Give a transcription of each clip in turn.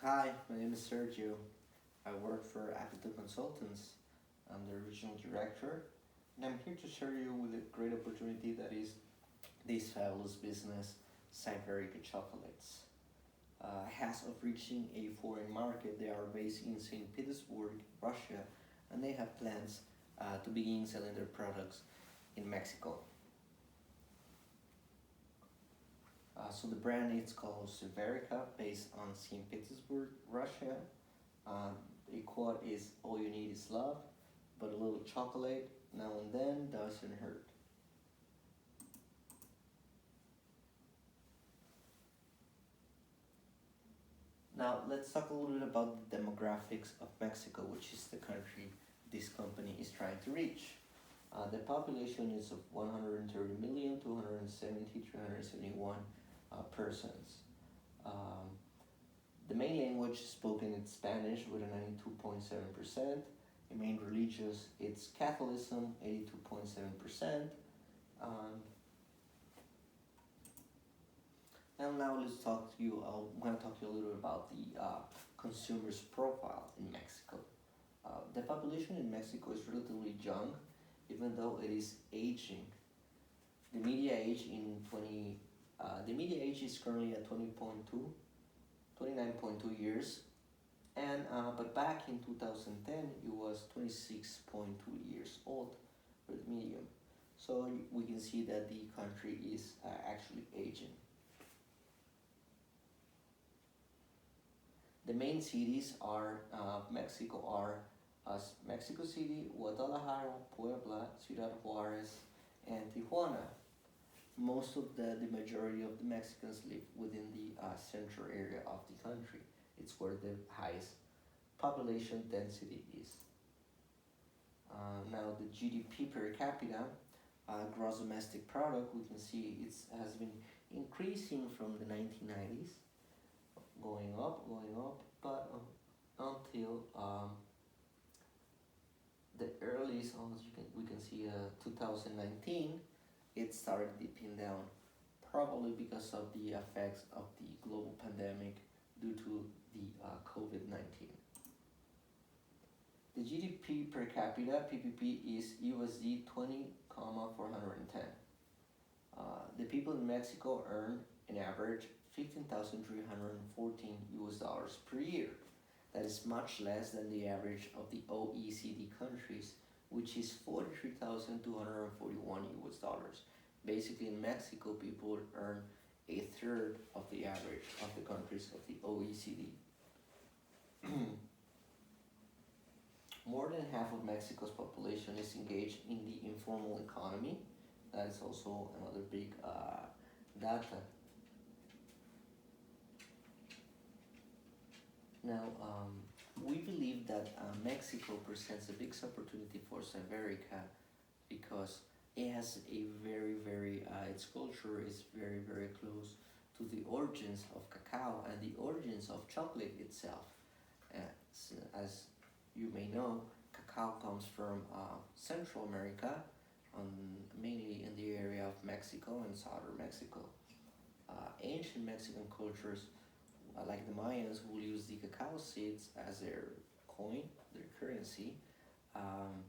Hi, my name is Sergio. I work for Aptitude Consultants. I'm the regional director, and I'm here to share you with a great opportunity that is this fabulous business, Siberica Chocolates. Has of reaching a foreign market, they are based in St. Petersburg, Russia, and they have plans to begin selling their products in Mexico. So the brand is called Siberica, based on St. Petersburg, Russia. Um, a quote is all you need is love, but a little chocolate now and then doesn't hurt. Now let's talk a little bit about the demographics of Mexico, which is the country this company is trying to reach. The population is of 130 million, 270, 371 persons. Um, the main language spoken is Spanish with a 92.7%. The main religious it's Catholicism, 82.7%. Um, and now let's talk to you. I'm going to talk to you a little bit about the consumer's profile in Mexico. The population in Mexico is relatively young, even though it is aging. The media age in 20, the media age is currently at 29.2 years, and but back in 2010 it was 26.2 years old for the medium. So we can see that the country is actually aging. The main cities are Mexico are Mexico City, Guadalajara, Puebla, Ciudad Juarez, and Tijuana. Most of the majority of the Mexicans live within the central area of the country. It's where the highest population density is. Now the GDP per capita, gross domestic product, we can see it has been increasing from the 1990s, going up, but until the early, so as we can see 2019, it started dipping down, probably because of the effects of the global pandemic due to the COVID-19. The GDP per capita (PPP) is USD 20,410. The people in Mexico earn an average 15,314 US dollars per year. That is much less than the average of the OECD countries, which is 43,241 US dollars. Basically, in Mexico, people earn a third of the average of the countries of the OECD. More than half of Mexico's population is engaged in the informal economy. That is also another big data. Now, we believe that Mexico presents a big opportunity for Siberica because it has a its culture is very close to the origins of cacao and the origins of chocolate itself. As you may know, cacao comes from Central America, mainly in the area of Mexico and southern Mexico. Ancient Mexican cultures, like the Mayans, will use the cacao seeds as their coin, their currency. Um,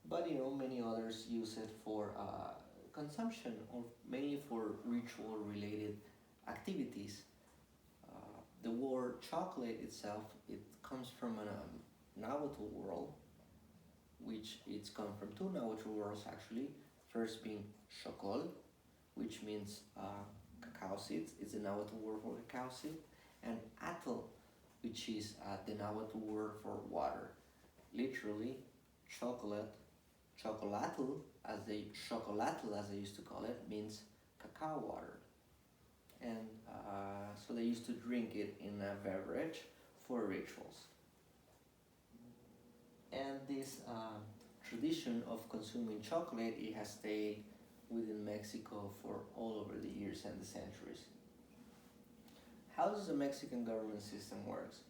but many others use it for consumption or mainly for ritual related activities. The word chocolate itself, it comes from a Nahuatl world, which it's come from two Nahuatl words actually. First being chocol, which means cacao seeds. It's a Nahuatl word for cacao seed, and atl, which is the Nahuatl word for water. Literally, chocolate, chocolatl, as they used to call it, means cacao water, and so they used to drink it in a beverage for rituals. And this tradition of consuming chocolate, it has stayed within Mexico for all over the years and the centuries. How does the Mexican government system works?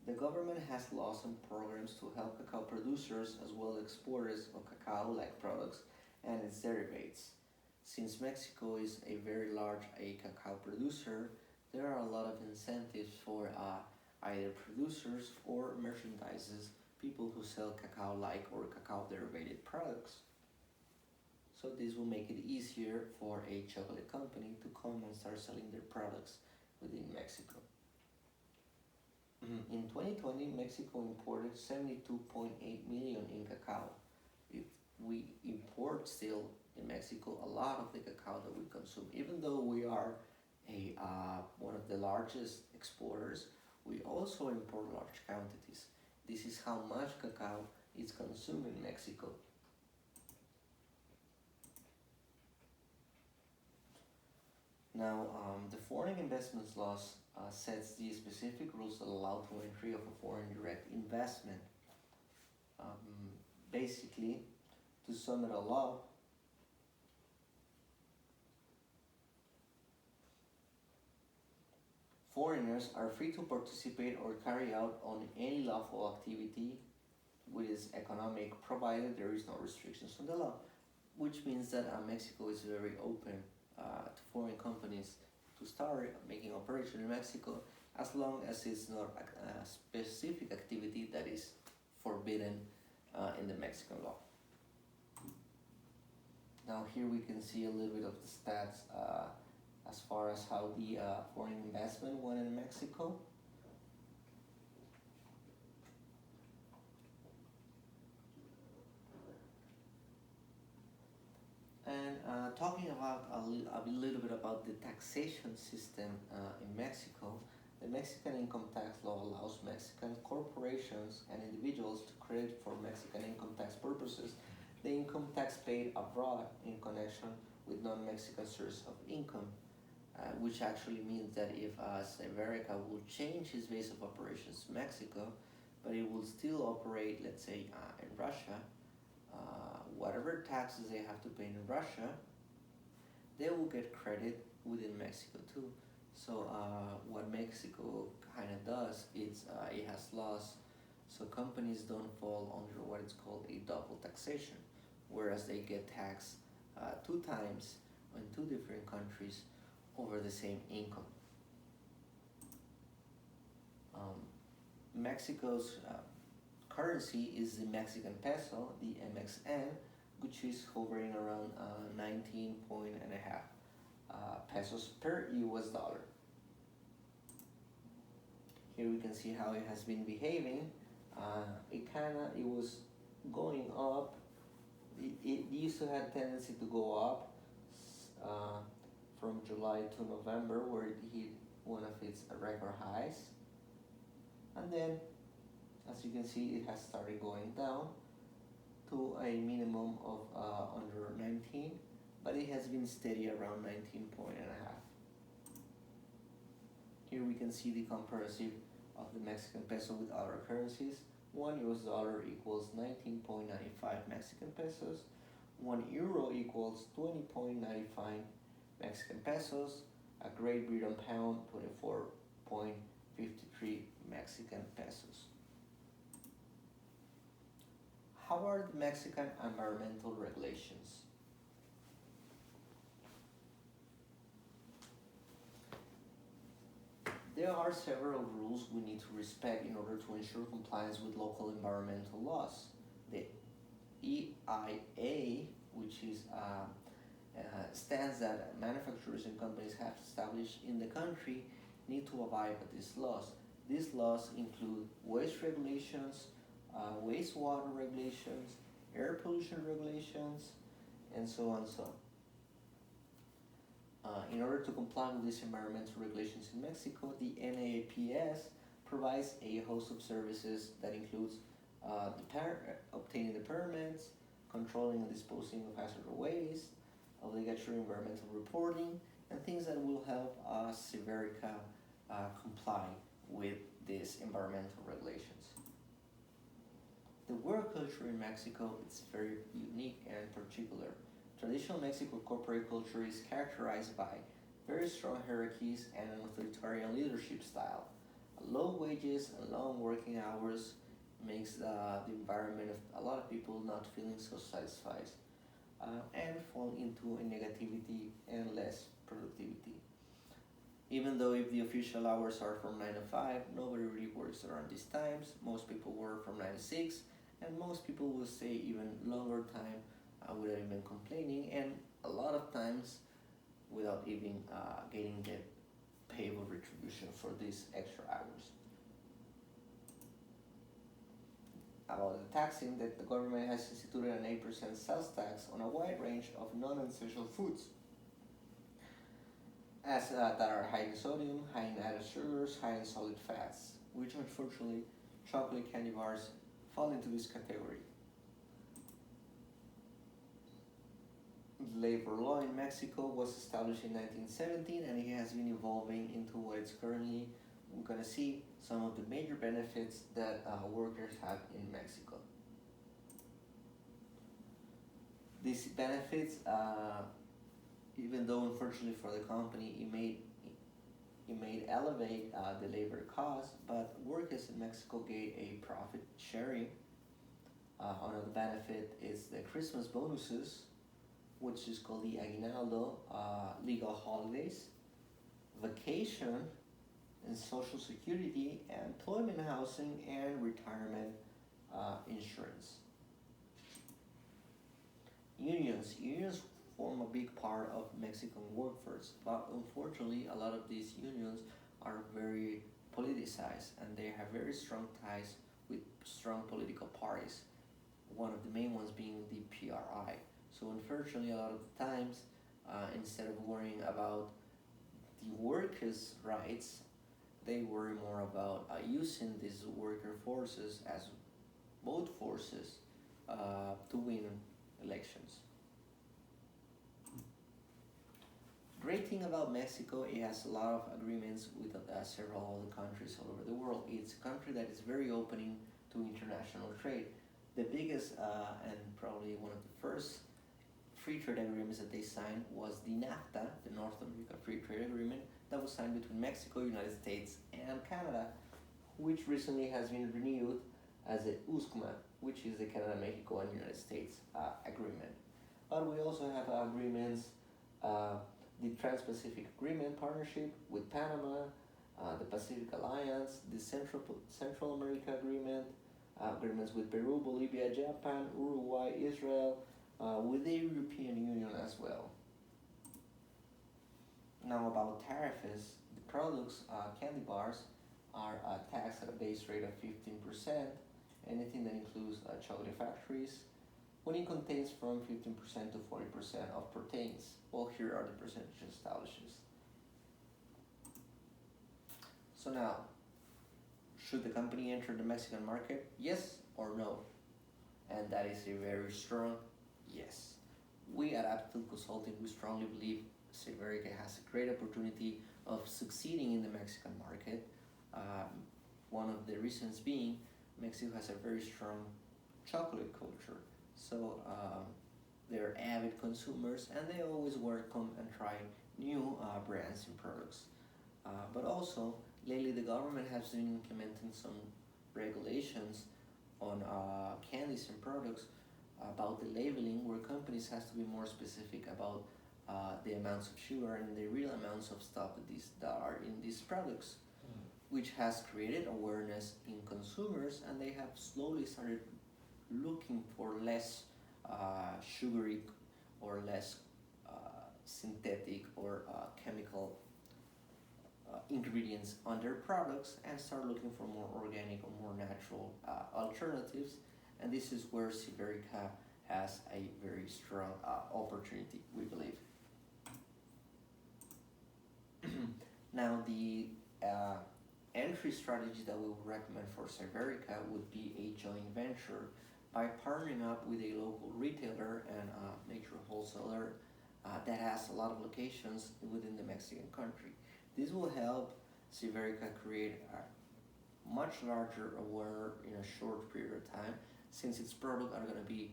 The government has laws and programs to help cacao producers as well as exporters of cacao-like products and its derivatives. Since Mexico is a very large cacao producer, there are a lot of incentives for either producers or merchandisers, people who sell cacao like or cacao derivative products. So this will make it easier for a chocolate company to come and start selling their products within Mexico. In 2020, Mexico imported 72.8 million in cacao. If we import still in Mexico a lot of the cacao that we consume, even though we are one of the largest exporters, we also import large quantities. This is how much cacao is consumed in Mexico. Now, the foreign investments laws sets the specific rules that allow to entry of a foreign direct investment. Basically, to sum it all up, foreigners are free to participate or carry out on any lawful activity which is economic, provided there is no restrictions on the law, which means that Mexico is very open to foreign companies to start making operation in Mexico, as long as it's not a specific activity that is forbidden in the Mexican law. Now here we can see a little bit of the stats as far as how the foreign investment went in Mexico. And talking about a little bit about the taxation system in Mexico, the Mexican income tax law allows Mexican corporations and individuals to credit for Mexican income tax purposes the income tax paid abroad in connection with non-Mexican source of income, which actually means that if Severica will change its base of operations to Mexico, but it will still operate, let's say, in Russia, whatever taxes they have to pay in Russia, they will get credit within Mexico too. So what Mexico kind of does is it has laws so companies don't fall under what is called a double taxation, whereas they get taxed 2 times in 2 different countries over the same income. Mexico's currency is the Mexican peso, the MXN, which is hovering around 19.5 pesos per US dollar. Here we can see how it has been behaving. It was going up. It used to have tendency to go up from July to November, where it hit one of its record highs, and then, as you can see, it has started going down to a minimum of under 19, but it has been steady around 19.5. Here we can see the comparison of the Mexican peso with other currencies. 1 US dollar equals 19.95 Mexican pesos. 1 euro equals 20.95 Mexican pesos. A Great Britain pound, 24.53 Mexican pesos. How are the Mexican environmental regulations? There are several rules we need to respect in order to ensure compliance with local environmental laws. The EIA, which is stands that manufacturers and companies have established in the country, need to abide by these laws. These laws include waste regulations, wastewater regulations, air pollution regulations, and so on and so on. In order to comply with these environmental regulations in Mexico, the NAPS provides a host of services that includes obtaining the permits, controlling and disposing of hazardous waste, obligatory environmental reporting, and things that will help Severica comply with these environmental regulations. The work culture in Mexico is very unique and particular. Traditional Mexican corporate culture is characterized by very strong hierarchies and an authoritarian leadership style. Low wages and long working hours makes the environment of a lot of people not feeling so satisfied and fall into a negativity and less productivity. Even though if the official hours are from 9 to 5, nobody really works around these times. Most people work from 9 to 6, and most people will stay even longer time without even complaining, and a lot of times without even getting the payable retribution for these extra hours. About the taxing, that the government has instituted an 8% sales tax on a wide range of non-essential foods as that are high in sodium, high in added sugars, high in solid fats, which unfortunately chocolate candy bars fall into this category. The labor law in Mexico was established in 1917, and it has been evolving into what it's currently. We're going to see some of the major benefits that workers have in Mexico. These benefits, even though unfortunately for the company it may elevate the labor cost, but workers in Mexico get a profit sharing. Another benefit is the Christmas bonuses, which is called the aguinaldo, legal holidays, vacation, and social security, employment housing, and retirement insurance. Unions form a big part of Mexican workforce, but unfortunately a lot of these unions are very politicized and they have very strong ties with strong political parties, one of the main ones being the PRI. So unfortunately a lot of the times, instead of worrying about the workers' rights, they worry more about using these worker forces as vote forces to win elections. Great thing about Mexico, it has a lot of agreements with several other countries all over the world. It's a country that is very opening to international trade. The biggest and probably one of the first free trade agreements that they signed was the NAFTA, the North America Free Trade Agreement, that was signed between Mexico, United States, and Canada, which recently has been renewed as the USMCA, which is the Canada, Mexico, and United States agreement. But we also have agreements, the Trans-Pacific Agreement Partnership with Panama, the Pacific Alliance, the Central America Agreement, agreements with Peru, Bolivia, Japan, Uruguay, Israel, with the European Union as well. Now about tariffs, the products, candy bars, are taxed at a base rate of 15%. Anything that includes chocolate factories, when it contains from 15% to 40% of proteins. Well, here are the percentages established. So now, should the company enter the Mexican market? Yes or no? And that is a very strong yes. We at Aptitude Consulting, we strongly believe Severica has a great opportunity of succeeding in the Mexican market. One of the reasons being Mexico has a very strong chocolate culture. So they're avid consumers and they always welcome and try new brands and products. But also, lately the government has been implementing some regulations on candies and products about the labeling, where companies has to be more specific about the amounts of sugar and the real amounts of stuff that are in these products, which has created awareness in consumers, and they have slowly started looking for less sugary or less synthetic or chemical ingredients on their products, and start looking for more organic or more natural alternatives. And this is where Severica has a very strong opportunity, we believe. Now, the entry strategy that we would recommend for Severica would be a joint venture by partnering up with a local retailer and major wholesaler that has a lot of locations within the Mexican country. This will help Severica create a much larger aware in a short period of time, since its products are going to be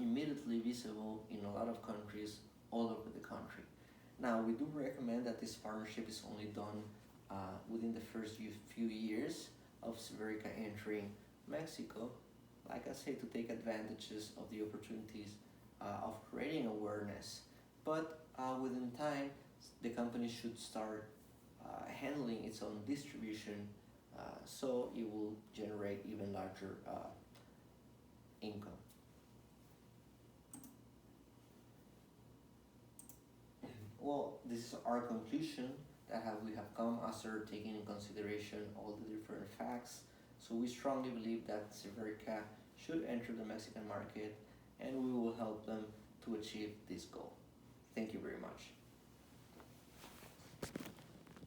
immediately visible in a lot of countries all over the country. Now, we do recommend that this partnership is only done within the first few years of Severica entering Mexico, like I say, to take advantages of the opportunities of creating awareness. But within time, the company should start handling its own distribution, so it will generate even larger income. Well, this is our conclusion that we have come after taking in consideration all the different facts. So we strongly believe that Severica should enter the Mexican market, and we will help them to achieve this goal. Thank you very much.